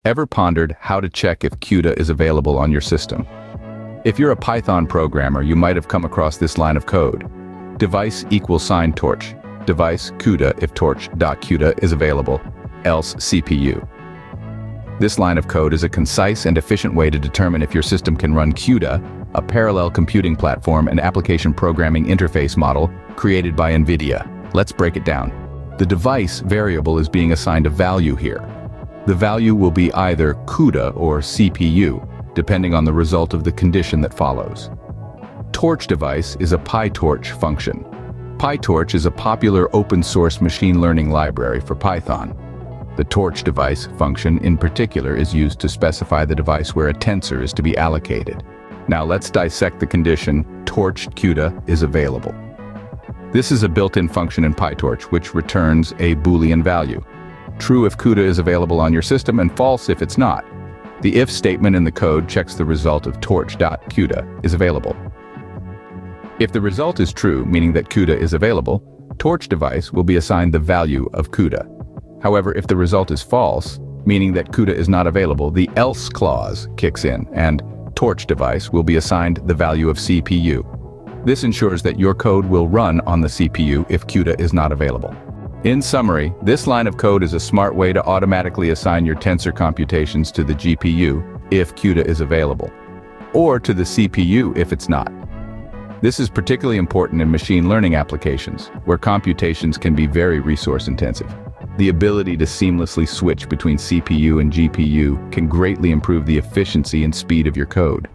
Ever pondered how to check if Cuda is available on your system? If you're a Python programmer, you might have come across this line of code. Device =sign torch. Device Cuda if torch.cuda is available, else CPU. This line of code is a concise and efficient way to determine if your system can run Cuda, a parallel computing platform and application programming interface model created by Nvidia. Let's break it down. The device variable is being assigned a value here. The value will be either Cuda or CPU, depending on the result of the condition that follows. Torch device is a PyTorch function. PyTorch is a popular open-source machine learning library for Python. The torch device function in particular is used to specify the device where a tensor is to be allocated. Now let's dissect the condition torched Cuda is available. This is a built-in function in PyTorch which returns a Boolean value. True if Cuda is available on your system and false if it's not. The if statement in the code checks the result of torch.cuda is available. If the result is true, meaning that Cuda is available, torch device will be assigned the value of Cuda. However, if the result is false, meaning that Cuda is not available, the else clause kicks in and torch device will be assigned the value of CPU. This ensures that your code will run on the CPU if Cuda is not available. In summary, this line of code is a smart way to automatically assign your tensor computations to the GPU if Cuda is available, or to the CPU if it's not. This is particularly important in machine learning applications, where computations can be very resource-intensive. The ability to seamlessly switch between CPU and GPU can greatly improve the efficiency and speed of your code.